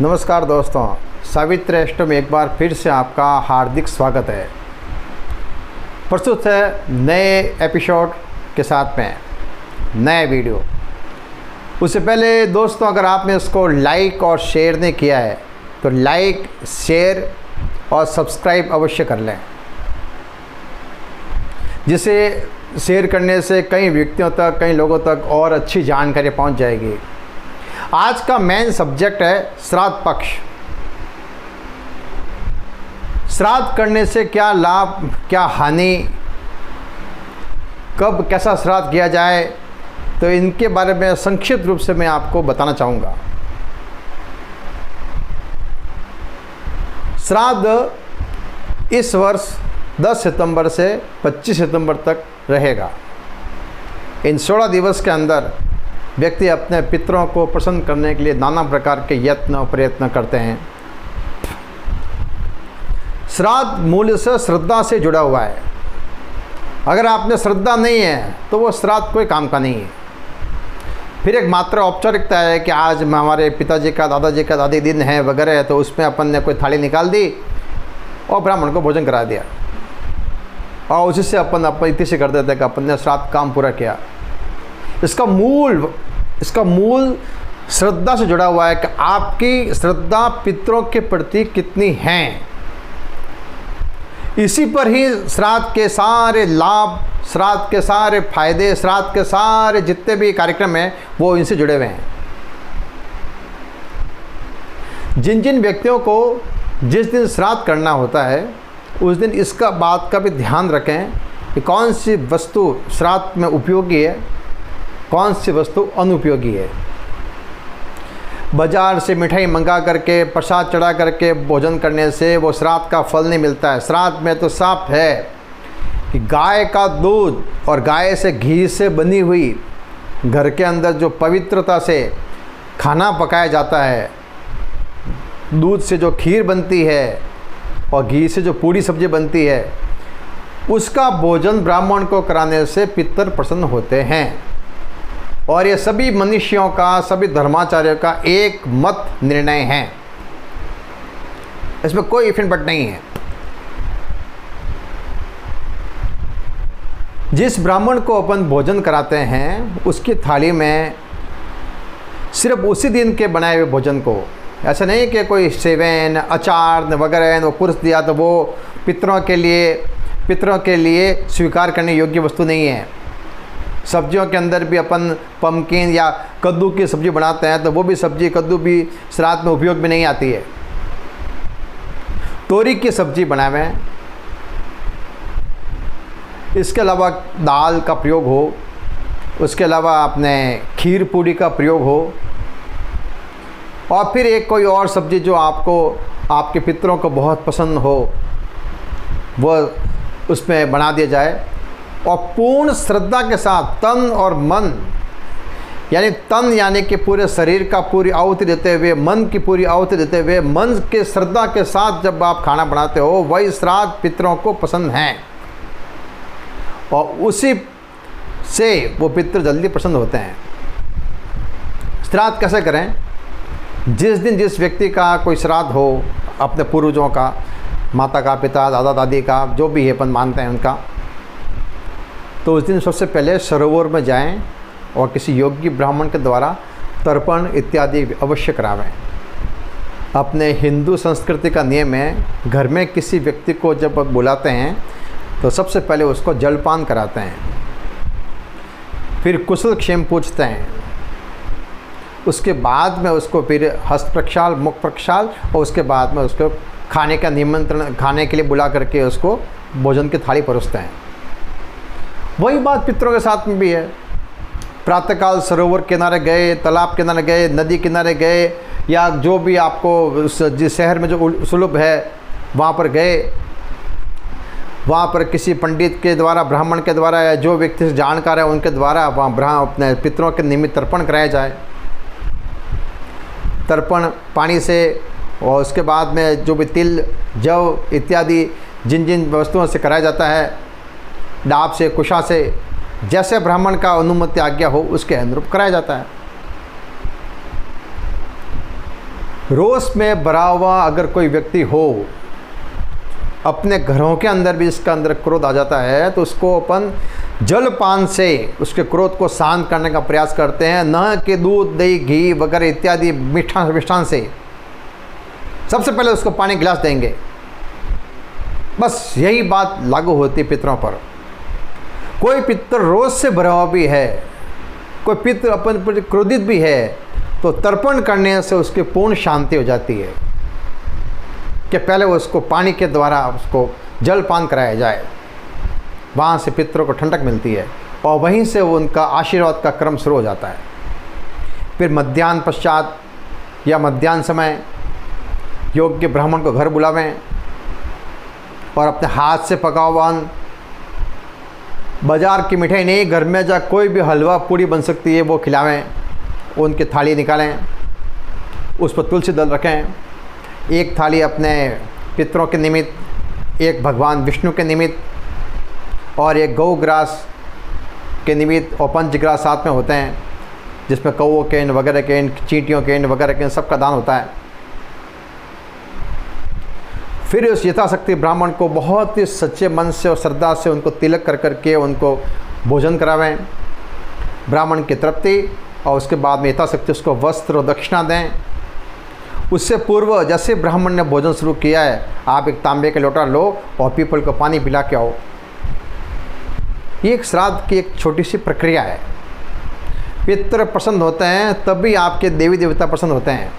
नमस्कार दोस्तों, सावित्र एस्ट्रो में एक बार फिर से आपका हार्दिक स्वागत है। प्रस्तुत है नए एपिसोड के साथ में नए वीडियो। उससे पहले दोस्तों, अगर आपने इसको लाइक और शेयर नहीं किया है तो लाइक, शेयर और सब्सक्राइब अवश्य कर लें, जिसे शेयर करने से कई व्यक्तियों तक, कई लोगों तक और अच्छी जानकारी पहुंच जाएगी। आज का मेन सब्जेक्ट है श्राद्ध पक्ष। श्राद्ध करने से क्या लाभ, क्या हानि, कब कैसा श्राद्ध किया जाए, तो इनके बारे में संक्षिप्त रूप से मैं आपको बताना चाहूँगा। श्राद्ध इस वर्ष 10 सितंबर से 25 सितंबर तक रहेगा। इन 16 दिवस के अंदर व्यक्ति अपने पितरों को प्रसन्न करने के लिए नाना प्रकार के यत्न और प्रयत्न करते हैं। श्राद्ध मूल से श्रद्धा से जुड़ा हुआ है। अगर आप में श्रद्धा नहीं है तो वो श्राद्ध कोई काम का नहीं है। फिर एक मात्र औपचारिकता है कि आज हमारे पिताजी का, दादाजी का दादी दिन है वगैरह, तो उसमें अपन ने कोई थाली निकाल दी और ब्राह्मण को भोजन करा दिया और उसी से अपन इति से कर देते हैं कि अपन ने श्राद्ध काम पूरा किया। इसका मूल श्रद्धा से जुड़ा हुआ है कि आपकी श्रद्धा पितरों के प्रति कितनी है। इसी पर ही श्राद्ध के सारे लाभ, श्राद्ध के सारे फायदे, श्राद्ध के सारे जितने भी कार्यक्रम हैं वो इनसे जुड़े हुए हैं। जिन जिन व्यक्तियों को जिस दिन श्राद्ध करना होता है उस दिन इसका बात का भी ध्यान रखें कि कौन सी वस्तु श्राद्ध में उपयोगी है, कौन सी वस्तु अनुपयोगी है। बाज़ार से मिठाई मंगा करके, प्रसाद चढ़ा करके भोजन करने से वो श्राद्ध का फल नहीं मिलता है। श्राद्ध में तो साफ है कि गाय का दूध और गाय से घी से बनी हुई घर के अंदर जो पवित्रता से खाना पकाया जाता है, दूध से जो खीर बनती है और घी से जो पूड़ी सब्जी बनती है, उसका भोजन ब्राह्मण को कराने से पितर प्रसन्न होते हैं। और ये सभी मनुष्यों का, सभी धर्माचार्यों का एक मत निर्णय है, इसमें कोई इफ एंड बट नहीं है। जिस ब्राह्मण को अपन भोजन कराते हैं उसकी थाली में सिर्फ उसी दिन के बनाए हुए भोजन को, ऐसा नहीं कि कोई सेवन, अचार वगैरह वो पुरुष दिया तो वो पितरों के लिए स्वीकार करने योग्य वस्तु नहीं है। सब्जियों के अंदर भी अपन पम्पकिन या कद्दू की सब्ज़ी बनाते हैं तो वो भी सब्ज़ी, कद्दू भी श्राद्ध में उपयोग में नहीं आती है। तोरी की सब्ज़ी बनावें, इसके अलावा दाल का प्रयोग हो, उसके अलावा अपने खीर पूड़ी का प्रयोग हो, और फिर एक कोई और सब्ज़ी जो आपके पितरों को बहुत पसंद हो वो उसमें बना दिया जाए। और पूर्ण श्रद्धा के साथ तन और मन, यानी तन यानी कि पूरे शरीर का पूरी आहुति देते हुए, मन की पूरी आहुति देते हुए, मन के श्रद्धा के साथ जब आप खाना बनाते हो वही श्राद्ध पितरों को पसंद हैं और उसी से वो पितर जल्दी प्रसन्न होते हैं। श्राद्ध कैसे करें? जिस दिन जिस व्यक्ति का कोई श्राद्ध हो, अपने पूर्वजों का, माता का, पिता, दादा दादी का, जो भी है अपन मानते हैं उनका, तो उस दिन सबसे पहले सरोवर में जाएं और किसी योग्य ब्राह्मण के द्वारा तर्पण इत्यादि अवश्य करावें। अपने हिंदू संस्कृति का नियम है, घर में किसी व्यक्ति को जब बुलाते हैं तो सबसे पहले उसको जलपान कराते हैं, फिर कुशल क्षेम पूछते हैं, उसके बाद में उसको फिर हस्त प्रक्षाल, मुख प्रक्षाल, और उसके बाद में उसको खाने का निमंत्रण, खाने के लिए बुला करके उसको भोजन की थाली परोसते हैं। वही बात पितरों के साथ में भी है। प्रातःकाल सरोवर किनारे गए, तालाब किनारे गए, नदी किनारे गए, या जो भी आपको जिस शहर में जो सुलभ है वहाँ पर गए, वहाँ पर किसी पंडित के द्वारा, ब्राह्मण के द्वारा, या जो व्यक्ति से जानकार है उनके द्वारा वहाँ अपने पितरों के निमित्त तर्पण कराया जाए। तर्पण पानी से, और उसके बाद में जो भी तिल, जव इत्यादि जिन जिन वस्तुओं से कराया जाता है, डाब से, कुशा से, जैसे ब्राह्मण का अनुमति आज्ञा हो उसके अनुरूप कराया जाता है। रोष में भरा हुआ अगर कोई व्यक्ति हो, अपने घरों के अंदर भी इसका अंदर क्रोध आ जाता है, तो उसको अपन जलपान से उसके क्रोध को शांत करने का प्रयास करते हैं, न कि दूध, दही, घी वगैरह इत्यादि मिष्ठान से। सबसे पहले उसको पानी गिलास देंगे। बस यही बात लागू होती है पितरों पर। कोई पितर रोष से भरा हुआ भी है, कोई पितर अपन पर क्रोधित भी है, तो तर्पण करने से उसकी पूर्ण शांति हो जाती है कि पहले उसको पानी के द्वारा उसको जलपान कराया जाए। वहाँ से पितरों को ठंडक मिलती है और वहीं से वो उनका आशीर्वाद का क्रम शुरू हो जाता है। फिर मध्याह्न पश्चात या मध्याह्न समय योग्य ब्राह्मण को घर बुलावें और अपने हाथ से पका हुआ अन्न, बाजार की मिठाई नहीं, घर में जा कोई भी हलवा पूड़ी बन सकती है वो खिलावें। उनकी थाली निकालें, उस पर तुलसी दल रखें। एक थाली अपने पितरों के निमित्त, एक भगवान विष्णु के निमित्त और एक गौ ग्रास के निमित्त, और पंचग्रास साथ में होते हैं जिसमें कौओं के इन वगैरह के इन, चींटियों के इन वगैरह के इन सबका दान होता है। फिर उस यथाशक्ति ब्राह्मण को बहुत ही सच्चे मन से और श्रद्धा से उनको तिलक कर करके उनको भोजन करावें, ब्राह्मण की तृप्ति, और उसके बाद में यथाशक्ति उसको वस्त्र और दक्षिणा दें। उससे पूर्व जैसे ब्राह्मण ने भोजन शुरू किया है, आप एक तांबे का लोटा लो और पीपल को पानी पिला के आओ। ये एक श्राद्ध की एक छोटी सी प्रक्रिया है। पितर प्रसन्न होते हैं तभी आपके देवी देवता प्रसन्न होते हैं।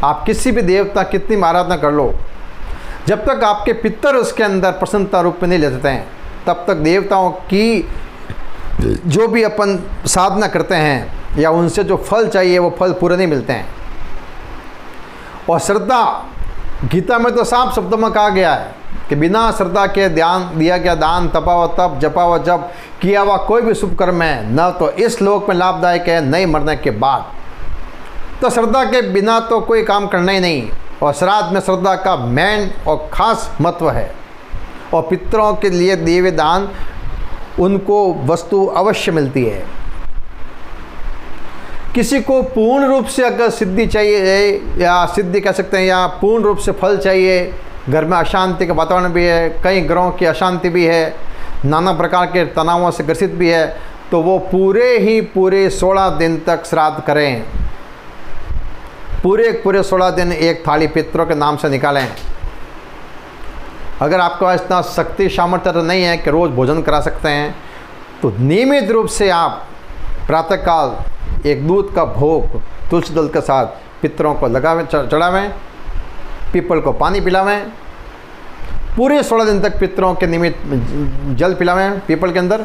आप किसी भी देवता कितनी आराधना कर लो, जब तक आपके पितर उसके अंदर प्रसन्नता रूप में नहीं लेते हैं, तब तक देवताओं की जो भी अपन साधना करते हैं या उनसे जो फल चाहिए वो फल पूरे नहीं मिलते हैं। और श्रद्धा, गीता में तो साफ शब्दों में कहा गया है कि बिना श्रद्धा के ध्यान दिया गया दान, तपा व तप, जपा व जप, किया हुआ कोई भी शुभ कर्म है न तो इस लोक में लाभदायक है, नहीं मरने के बाद। तो श्रद्धा के बिना तो कोई काम करना ही नहीं। और श्राद्ध में श्रद्धा का मेन और ख़ास महत्व है। और पितरों के लिए दिए हुए दान, उनको वस्तु अवश्य मिलती है। किसी को पूर्ण रूप से अगर सिद्धि चाहिए, या सिद्धि कह सकते हैं, या पूर्ण रूप से फल चाहिए, घर में अशांति का वातावरण भी है, कई ग्रहों की अशांति भी है, नाना प्रकार के तनावों से ग्रसित भी है, तो वो पूरे 16 दिन तक श्राद्ध करें। पूरे 16 दिन एक थाली पितरों के नाम से निकालें। अगर आपके पास इतना शक्ति सामर्थ्य तो नहीं है कि रोज़ भोजन करा सकते हैं, तो नियमित रूप से आप प्रातःकाल एक दूध का भोग तुलसी दल के साथ पितरों को लगावें, चढ़ावें, पीपल को पानी पिलावें। पूरे 16 दिन तक पितरों के निमित्त जल पिलावें पीपल के अंदर,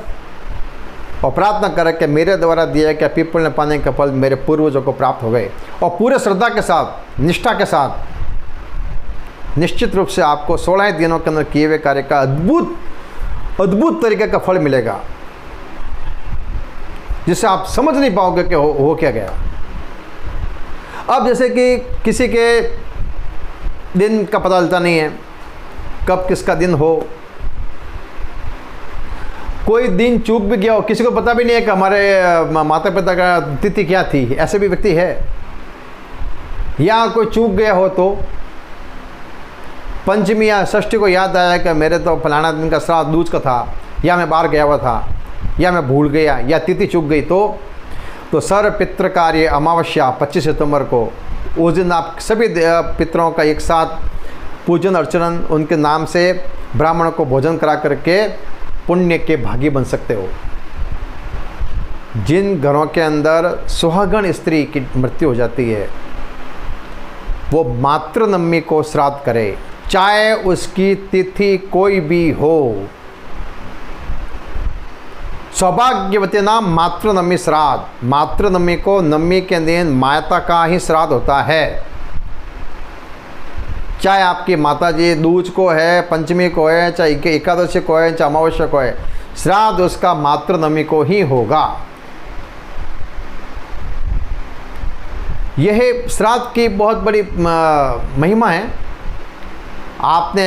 और प्रार्थना करें कि मेरे द्वारा दिया गया पीपल ने पाने का फल मेरे पूर्वजों को प्राप्त हो गए। और पूरे श्रद्धा के साथ, निष्ठा के साथ निश्चित रूप से आपको 16 दिनों के अंदर किए हुए कार्य का अद्भुत तरीके का फल मिलेगा, जिससे आप समझ नहीं पाओगे कि हो क्या गया। अब जैसे कि किसी के दिन का पता चलता नहीं है, कब किसका दिन हो, कोई दिन चूक भी गया हो, किसी को पता भी नहीं है कि हमारे माता पिता का तिथि क्या थी, ऐसे भी व्यक्ति है। या कोई चूक गया हो तो पंचमी या षष्ठी को याद आया कि मेरे तो फलाना दिन का श्राद्ध दूज का था, या मैं बाहर गया हुआ था, या मैं भूल गया, या तिथि चूक गई, तो सर्व पितृ कार्य अमावस्या 25 सितंबर को, उस दिन आप सभी पितरों का एक साथ पूजन अर्चन, उनके नाम से ब्राह्मणों को भोजन करा करके पुण्य के भागी बन सकते हो। जिन घरों के अंदर सुहागन स्त्री की मृत्यु हो जाती है, वो मातृनवमी को श्राद्ध करे, चाहे उसकी तिथि कोई भी हो। सौभाग्यवती नाम मातृनवमी श्राद्ध। मातृनवमी को, नवमी के दिन माता का ही श्राद्ध होता है। चाहे आपकी माता जी दूज को है, पंचमी को है, चाहे एकादशी को है, चाहे अमावस्या को है, श्राद्ध उसका मातृनवमी को ही होगा। यह श्राद्ध की बहुत बड़ी महिमा है। आपने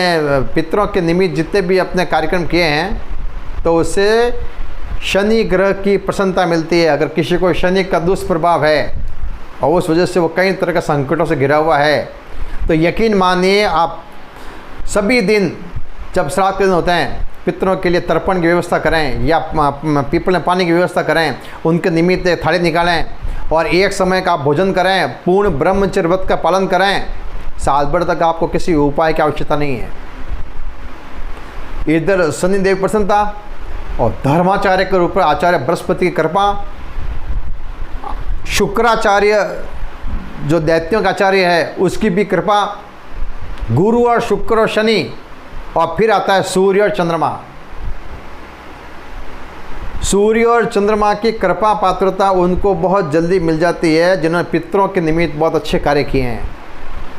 पितरों के निमित्त जितने भी अपने कार्यक्रम किए हैं, तो उससे शनि ग्रह की प्रसन्नता मिलती है। अगर किसी को शनि का दुष्प्रभाव है, और उस वजह से वो कई तरह के संकटों से घिरा हुआ है। तो यकीन मानिए, आप सभी दिन जब श्राद्ध के दिन होते हैं, पितरों के लिए तर्पण की व्यवस्था करें या पीपल में पानी की व्यवस्था करें, उनके निमित्त थाली निकालें और एक समय का भोजन करें, पूर्ण ब्रह्मचर्य व्रत का पालन करें। साल भर तक आपको किसी उपाय की आवश्यकता नहीं है। इधर शनिदेव की प्रसन्नता और धर्माचार्य के रूप में आचार्य बृहस्पति की कृपा, शुक्राचार्य जो दैत्यों का आचार्य है उसकी भी कृपा, गुरु और शुक्र और शनि, और फिर आता है सूर्य और चंद्रमा। सूर्य और चंद्रमा की कृपा पात्रता उनको बहुत जल्दी मिल जाती है जिन्होंने पितरों के निमित्त बहुत अच्छे कार्य किए हैं।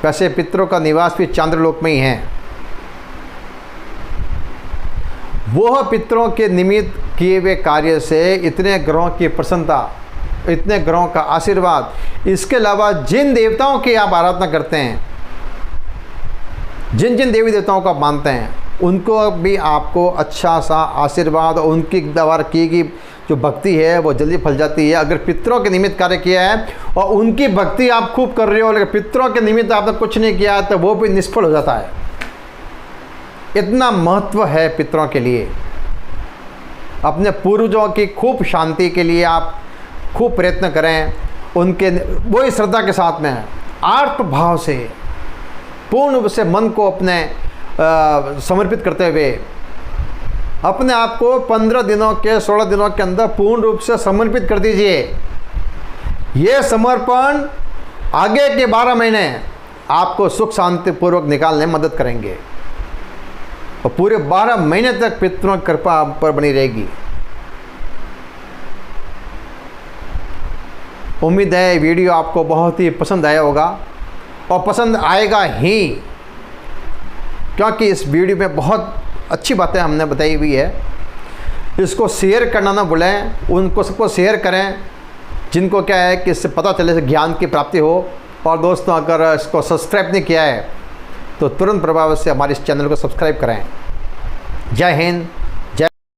वैसे पितरों का निवास भी चांद्रलोक में ही है। वह पितरों के निमित्त किए हुए कार्य से इतने ग्रहों की प्रसन्नता, इतने ग्रहों का आशीर्वाद, इसके अलावा जिन देवताओं की आप आराधना करते हैं, जिन जिन देवी देवताओं को आप मानते हैं, उनको भी आपको अच्छा सा आशीर्वाद और उनकी द्वारा की गई जो भक्ति है वो जल्दी फल जाती है। अगर पितरों के निमित्त कार्य किया है और उनकी भक्ति आप खूब कर रहे हो, लेकिन पितरों के निमित्त आपने कुछ नहीं किया तो वो भी निष्फल हो जाता है। इतना महत्व है पितरों के लिए। अपने पूर्वजों की खूब शांति के लिए आप खूब प्रयत्न करें, उनके वही श्रद्धा के साथ में आर्त भाव से पूर्ण रूप से मन को अपने समर्पित करते हुए अपने आप को 15 दिनों के 16 दिनों के अंदर पूर्ण रूप से समर्पित कर दीजिए। ये समर्पण आगे के 12 महीने आपको सुख शांति पूर्वक निकालने में मदद करेंगे और पूरे 12 महीने तक पितरों की कृपा आप पर बनी रहेगी। उम्मीद है वीडियो आपको बहुत ही पसंद आया होगा और पसंद आएगा ही, क्योंकि इस वीडियो में बहुत अच्छी बातें हमने बताई हुई है। इसको शेयर करना ना भूलें, उनको सबको शेयर करें जिनको क्या है कि इससे पता चले, ज्ञान की प्राप्ति हो। और दोस्तों, अगर इसको सब्सक्राइब नहीं किया है तो तुरंत प्रभाव से हमारे इस चैनल को सब्सक्राइब करें। जय हिंद,